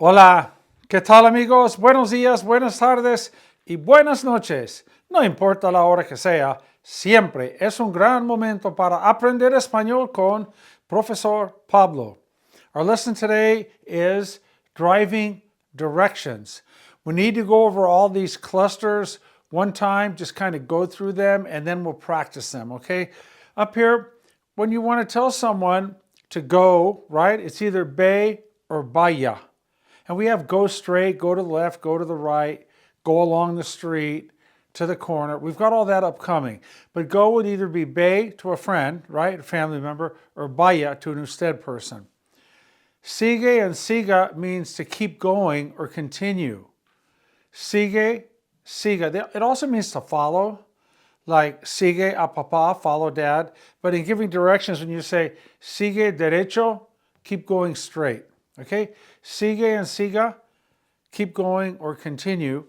Hola, ¿qué tal amigos? Buenos días, buenas tardes y buenas noches. No importa la hora que sea, siempre es un gran momento para aprender español con Profesor Pablo. Our lesson today is driving directions. We need to go over all these clusters one time, just kind of go through them, and then we'll practice them, okay? Up here, when you want to tell someone to go, right, it's either ve or vaya. And we have go straight, go to the left, go to the right, go along the street, to the corner. We've got all that upcoming. But go would either be be to a friend, right, a family member, or vaya to an usted person. Sigue and siga means to keep going or continue. Sigue, siga. It also means to follow, like sigue a papá, follow dad. But in giving directions, when you say sigue derecho, keep going straight. Okay? Sigue and siga, keep going or continue.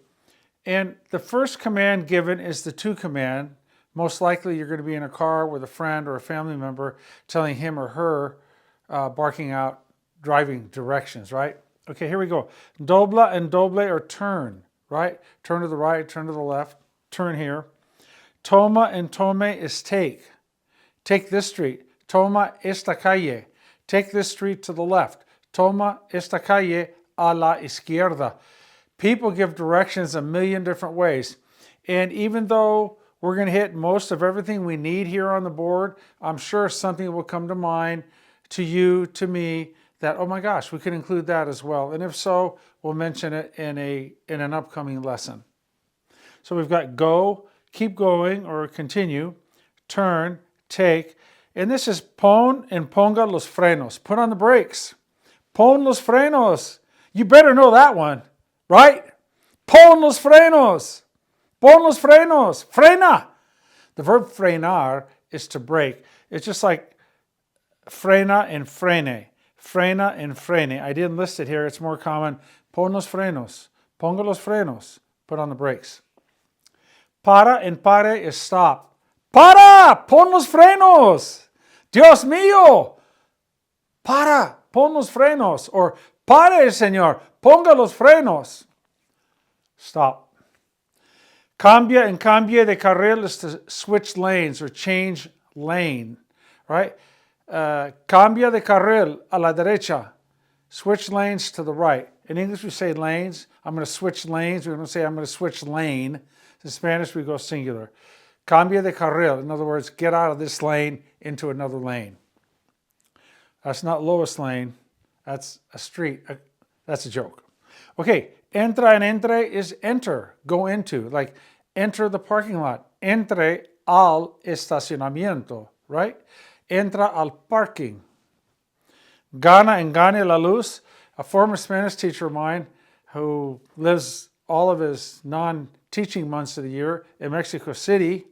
And the first command given is the to command. Most likely you're going to be in a car with a friend or a family member telling him or her, barking out driving directions, right? Okay, here we go. Dobla and doble are turn, right? Turn to the right, turn to the left, turn here. Toma and tome is take. Take this street. Toma esta calle. Take this street to the left. Toma esta calle a la izquierda. People give directions a million different ways. And even though we're going to hit most of everything we need here on the board, I'm sure something will come to mind to you, to me, that, oh my gosh, we could include that as well. And if so, we'll mention it in an upcoming lesson. So we've got go, keep going or continue, turn, take, and this is pon and ponga los frenos. Put on the brakes. Pon los frenos. You better know that one, right? Pon los frenos. Pon los frenos. Frena. The verb frenar is to brake. It's just like frena and frene. Frena and frene. I didn't list it here. It's more common. Pon los frenos. Ponga los frenos. Put on the brakes. Para and pare is stop. Para! Pon los frenos. Dios mío. Para. Pon los frenos. Or pare, señor. Ponga los frenos. Stop. Cambia and cambie de carril is to switch lanes or change lane, right? Cambia de carril a la derecha. Switch lanes to the right. In English, we say lanes. I'm going to switch lanes. We're going to say I'm going to switch lane. In Spanish, we go singular. Cambia de carril. In other words, get out of this lane into another lane. That's not Lois Lane. That's a street. That's a joke. Okay, entra and entre is enter, go into. Like enter the parking lot. Entre al estacionamiento, right? Entra al parking. Gana and gane la luz. A former Spanish teacher of mine who lives all of his non-teaching months of the year in Mexico City.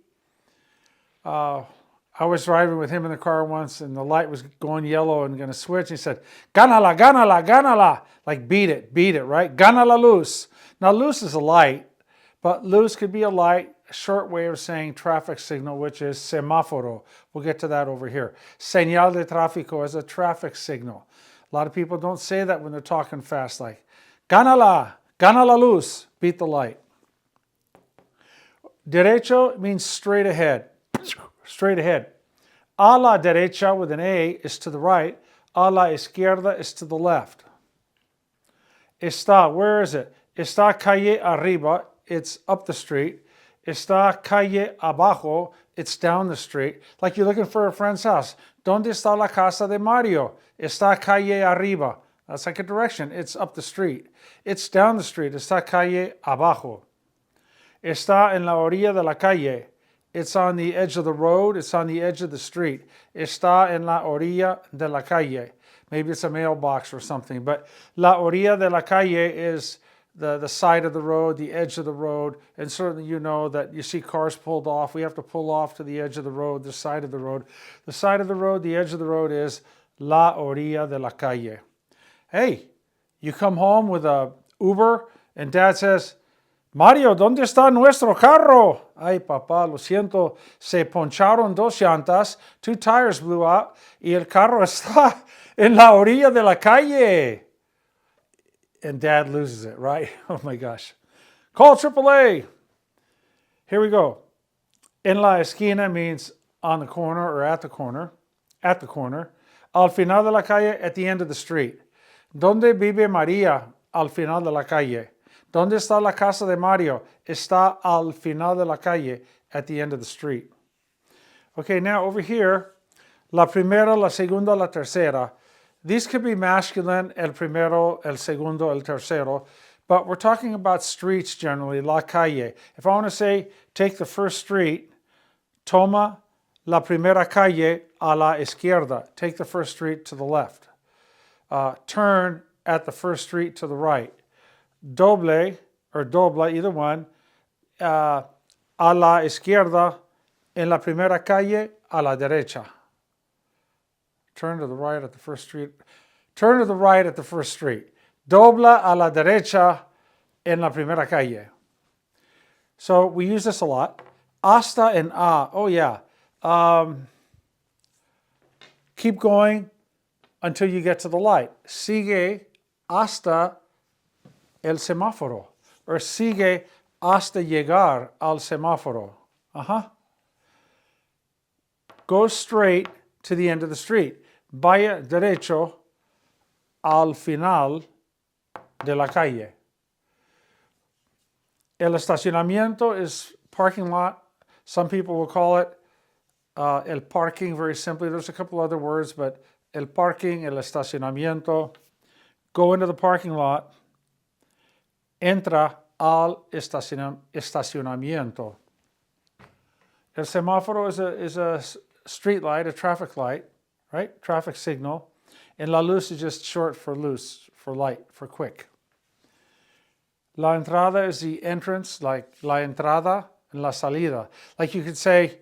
I was driving with him in the car once and the light was going yellow and going to switch. He said, ganala, ganala, ganala. Like beat it, right? Gana la luz. Now luz is a light, but luz could be a light, a short way of saying traffic signal, which is semáforo. We'll get to that over here. Señal de tráfico is a traffic signal. A lot of people don't say that when they're talking fast, like, ganala, gana la luz, beat the light. Derecho means straight ahead. Straight ahead. A la derecha with an A is to the right. A la izquierda is to the left. Está, where is it? Está calle arriba, it's up the street. Está calle abajo, it's down the street. Like you're looking for a friend's house. ¿Dónde está la casa de Mario? Está calle arriba. That's like a direction. It's up the street. It's down the street. Está calle abajo. Está en la orilla de la calle. It's on the edge of the road. It's on the edge of the street. Está en la orilla de la calle. Maybe it's a mailbox or something. But la orilla de la calle is the side of the road, the edge of the road. And certainly you know that you see cars pulled off. We have to pull off to the edge of the road, the side of the road. The side of the road, the edge of the road is la orilla de la calle. Hey, you come home with a Uber and dad says, Mario, ¿dónde está nuestro carro? Ay, papá, lo siento, se poncharon dos llantas, 2 tires blew out, y el carro está en la orilla de la calle. and dad loses it, right? Oh my gosh. Call AAA. Here we go. En la esquina means on the corner or at the corner. At the corner. Al final de la calle, at the end of the street. ¿Dónde vive María? Al final de la calle. ¿Dónde está la casa de Mario? Está al final de la calle, at the end of the street. Okay, now over here, la primera, la segunda, la tercera. These could be masculine, el primero, el segundo, el tercero, but we're talking about streets generally, la calle. If I want to say, take the first street, toma la primera calle a la izquierda. Take the first street to the left. Turn at the first street to the right. Doble, or dobla, either one, a la izquierda, en la primera calle, a la derecha. Turn to the right at the first street. Turn to the right at the first street. Dobla a la derecha en la primera calle. So we use this a lot. Hasta and a. Oh yeah. Keep going until you get to the light. Sigue hasta el semáforo. Or sigue hasta llegar al semáforo. Go straight to the end of the street. Vaya derecho al final de la calle. El estacionamiento is parking lot. Some people will call it el parking, very simply. There's a couple other words, but el parking, el estacionamiento. Go into the parking lot. Entra al estacionamiento. El semáforo is a street light, a traffic light, right? Traffic signal. And la luz is just short for luz, for light, for quick. La entrada is the entrance, like la entrada and la salida. Like you could say,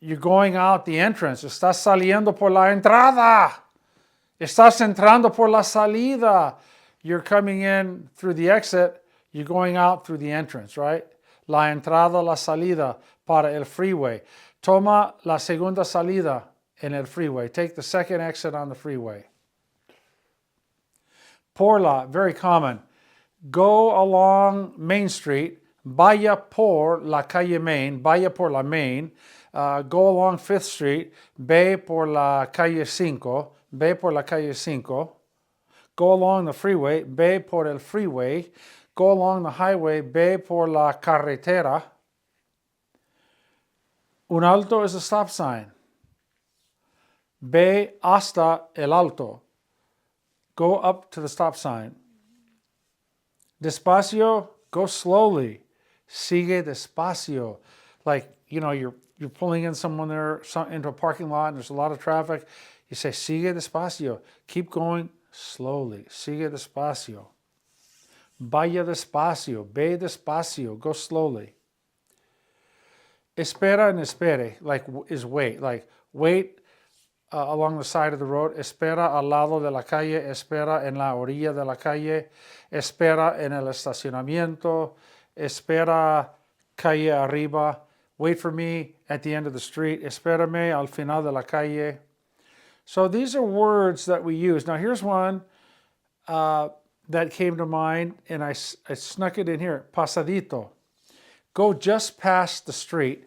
you're going out the entrance. Estás saliendo por la entrada. Estás entrando por la salida. You're coming in through the exit. You're going out through the entrance, right? La entrada, la salida para el freeway. Toma la segunda salida en el freeway. Take the second exit on the freeway. Por la, very common. Go along Main Street. Vaya por la calle Main. Vaya por la Main. Go along 5th Street. Ve por la calle 5. Ve por la calle 5. Go along the freeway. Ve por el freeway. Go along the highway. Ve por la carretera. Un alto is a stop sign. Ve hasta el alto. Go up to the stop sign. Despacio, go slowly. Sigue despacio. Like, you know, you're pulling in someone there into a parking lot and there's a lot of traffic. You say, sigue despacio. Keep going slowly. Sigue despacio. Vaya despacio. Ve despacio. Go slowly. Espera and espere, like is wait. Like wait along the side of the road. Espera al lado de la calle. Espera en la orilla de la calle. Espera en el estacionamiento. Espera calle arriba. Wait for me at the end of the street. Espérame al final de la calle. So these are words that we use. Now here's one that came to mind, and I snuck it in here. Pasadito. Go just past the street.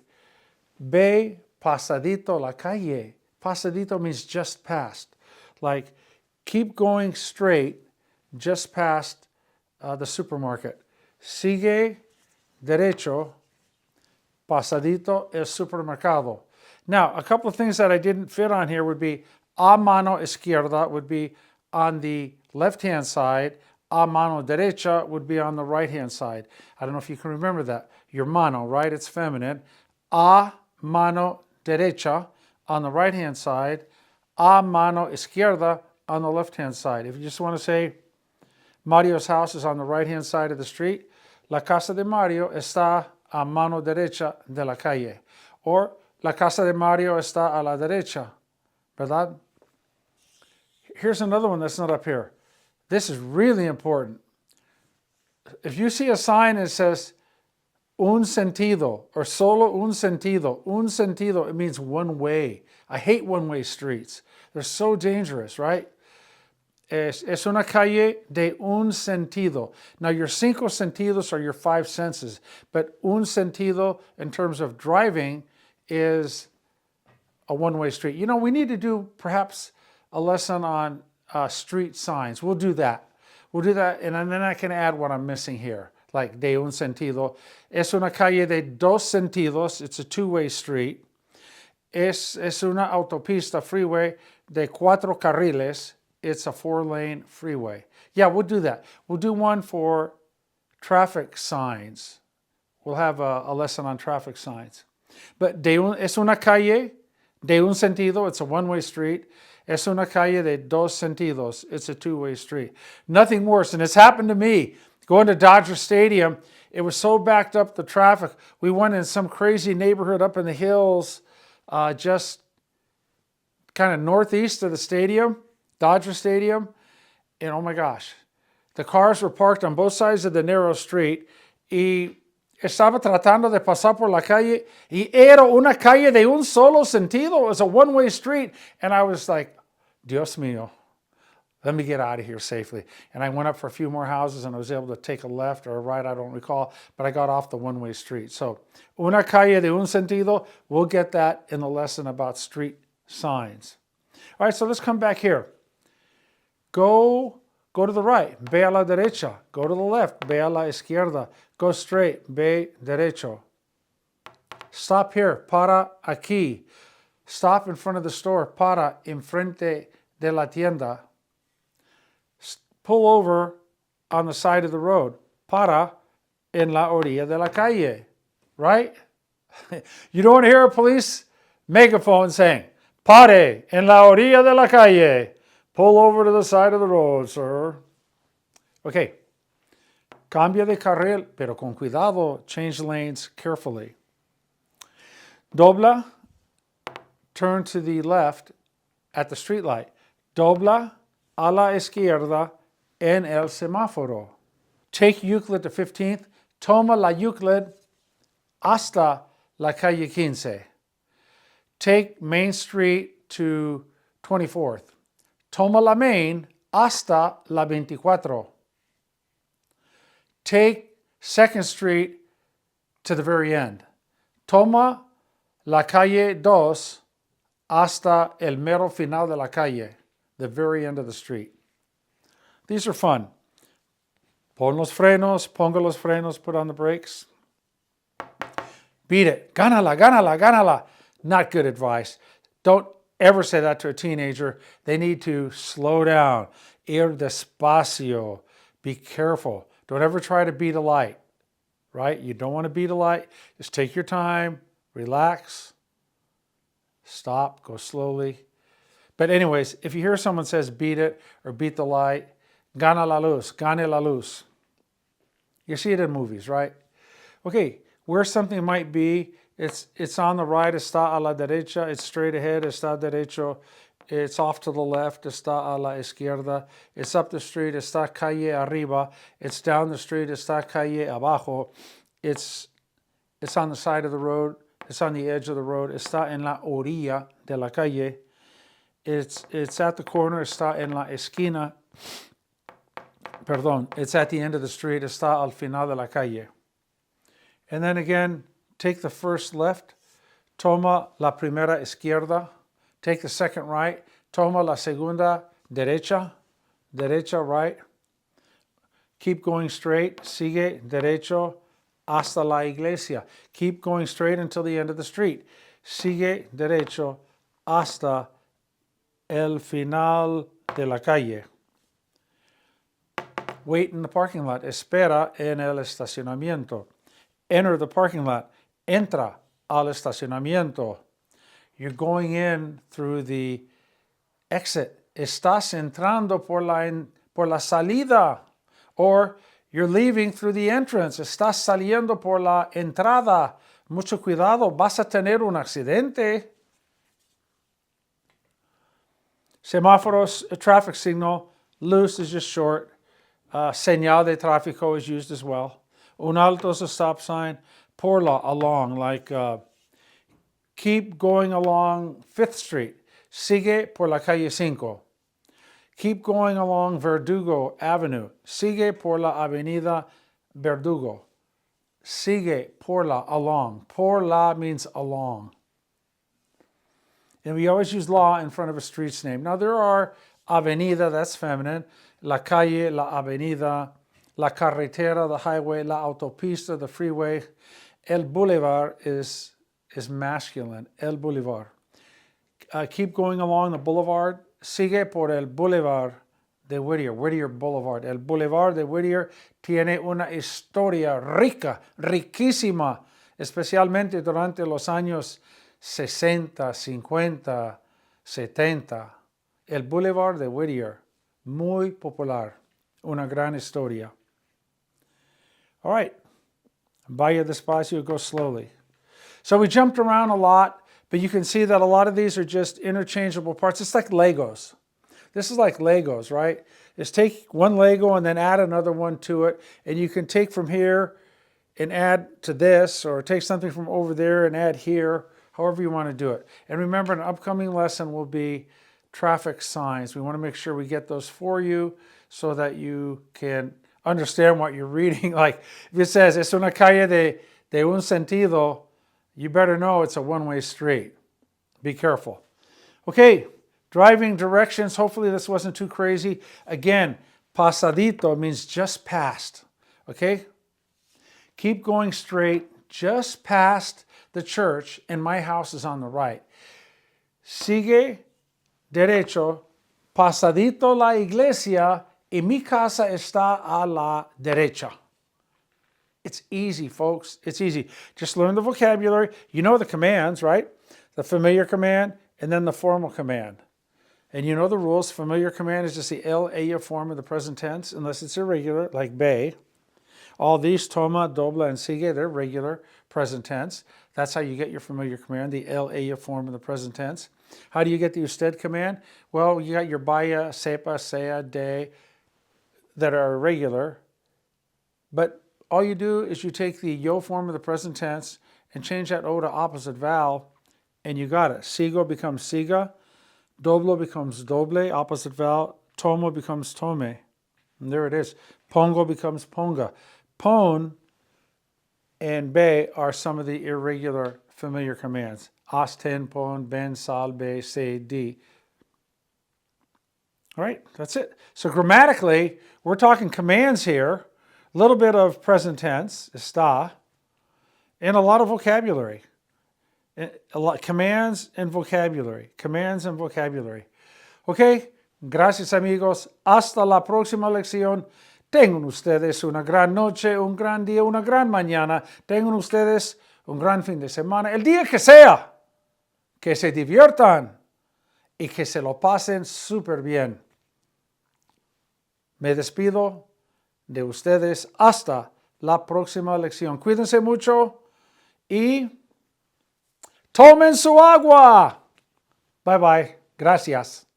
Ve pasadito la calle. Pasadito means just past. Like, keep going straight just past the supermarket. Sigue derecho, pasadito el supermercado. Now, a couple of things that I didn't fit on here would be a mano izquierda would be on the left-hand side. A mano derecha would be on the right-hand side. I don't know if you can remember that. Your mano, right? It's feminine. A mano derecha on the right-hand side. A mano izquierda on the left-hand side. If you just want to say Mario's house is on the right-hand side of the street, la casa de Mario está a mano derecha de la calle. Or la casa de Mario está a la derecha. ¿Verdad? Here's another one that's not up here. This is really important. If you see a sign that says un sentido or solo un sentido, it means one way. I hate one-way streets. They're so dangerous, right? Es una calle de un sentido. Now, your cinco sentidos are your five senses, but un sentido in terms of driving is a one-way street. You know, we need to do perhaps a lesson on street signs. We'll do that. We'll do that, and then I can add what I'm missing here, like de un sentido. Es una calle de dos sentidos. It's a two-way street. Es una autopista freeway de cuatro carriles. It's a four-lane freeway. Yeah, we'll do that. We'll do one for traffic signs. We'll have a lesson on traffic signs. But es una calle de un sentido. It's a one-way street. Es una calle de dos sentidos. It's a two-way street. Nothing worse. And it's happened to me. Going to Dodger Stadium, it was so backed up, the traffic. We went in some crazy neighborhood up in the hills, just kind of northeast of the stadium, Dodger Stadium, and oh my gosh, the cars were parked on both sides of the narrow street, y estaba tratando de pasar por la calle, y era una calle de un solo sentido. It was a one-way street, and I was like, Dios mío, let me get out of here safely. And I went up for a few more houses, and I was able to take a left or a right, I don't recall, but I got off the one-way street. So, una calle de un sentido, we'll get that in the lesson about street signs. All right, so let's come back here. Go to the right, ve a la derecha. Go to the left, ve a la izquierda. Go straight, ve derecho. Stop here, para aquí. Stop in front of the store, para enfrente de la tienda. Pull over on the side of the road, para en la orilla de la calle, right? You don't hear a police megaphone saying, pare en la orilla de la calle. Pull over to the side of the road, sir. Okay. Cambia de carril, pero con cuidado. Change lanes carefully. Dobla, turn to the left at the street light. Dobla a la izquierda en el semáforo. Take Euclid to 15th. Toma la Euclid hasta la calle 15. Take Main Street to 24th. Toma la Main hasta la 24. Take 2nd Street to the very end. Toma la calle 2 hasta el mero final de la calle, the very end of the street. These are fun. Pon los frenos, ponga los frenos, put on the brakes. Beat it. Gánala, gánala, gánala. Not good advice. Don't ever say that to a teenager. They need to slow down. Ir despacio. Be careful. Don't ever try to beat a light, right? You don't want to beat a light. Just take your time, relax, stop, go slowly. But anyways, if you hear someone says beat it or beat the light, gana la luz, gane la luz. You see it in movies, right? Okay, where something might be, it's on the right, está a la derecha, it's straight ahead, está derecho, it's off to the left, está a la izquierda, it's up the street, está calle arriba, it's down the street, está calle abajo, it's on the side of the road, it's on the edge of the road, está en la orilla de la calle, it's at the corner, está en la esquina, perdón, it's at the end of the street, está al final de la calle. And then again, take the first left, toma la primera izquierda, take the second right, toma la segunda derecha, derecha right, keep going straight, sigue derecho hasta la iglesia. Keep going straight until the end of the street. Sigue derecho hasta el final de la calle. Wait in the parking lot. Espera en el estacionamiento. Enter the parking lot. Entra al estacionamiento. You're going in through the exit. Estás entrando por la salida. Or you're leaving through the entrance. Estás saliendo por la entrada. Mucho cuidado, vas a tener un accidente. Semáforos, a traffic signal. Luz is just short. Señal de tráfico is used as well. Un alto is a stop sign. Por la, along, like keep going along 5th Street. Sigue por la calle 5. Keep going along Verdugo Avenue. Sigue por la avenida Verdugo. Sigue por la, along. Por la means along. And we always use la in front of a street's name. Now there are avenida, that's feminine, la calle, la avenida, la carretera, the highway, la autopista, the freeway. El boulevard is masculine, el boulevard. Keep going along the boulevard. Sigue por el boulevard de Whittier, Whittier Boulevard. El boulevard de Whittier tiene una historia rica, riquísima, especialmente durante los años 60, 50, 70. El boulevard de Whittier, muy popular, una gran historia. All right, vaya despacio, go slowly. So we jumped around a lot, but you can see that a lot of these are just interchangeable parts. It's like Legos. This is like Legos, right? Just take one Lego and then add another one to it. And you can take from here and add to this, or take something from over there and add here, however you want to do it. And remember, an upcoming lesson will be traffic signs. We want to make sure we get those for you so that you can understand what you're reading. Like if it says, es una calle de un sentido, you better know it's a one-way street. Be careful. Okay, driving directions. Hopefully this wasn't too crazy. Again, pasadito means just past. Okay? Keep going straight, just past the church, and my house is on the right. Sigue derecho, pasadito la iglesia, y mi casa está a la derecha. It's easy, folks. It's easy. Just learn the vocabulary. You know the commands, right? The familiar command and then the formal command. And you know the rules. Familiar command is just the ella form of the present tense, unless it's irregular, like be. All these, toma, dobla, and sigue, they're regular present tense. That's how you get your familiar command, the ella form of the present tense. How do you get the usted command? Well, you got your vaya, sepa, sea, de, that are irregular. But all you do is you take the yo form of the present tense and change that o to opposite vowel, and you got it. Sigo becomes siga, doblo becomes doble, opposite vowel, tomo becomes tome. And there it is. Pongo becomes ponga. Pon and be are some of the irregular familiar commands. As, ten, pon, ben, sal, be, se, di. All right, that's it. So grammatically, we're talking commands here. A little bit of present tense, está, and a lot of vocabulary. Commands and vocabulary. Commands and vocabulary. Okay, gracias amigos. Hasta la próxima lección. Tengan ustedes una gran noche, un gran día, una gran mañana. Tengan ustedes un gran fin de semana. El día que sea, que se diviertan y que se lo pasen súper bien. Me despido de ustedes hasta la próxima lección. Cuídense mucho y tomen su agua. Bye bye. Gracias.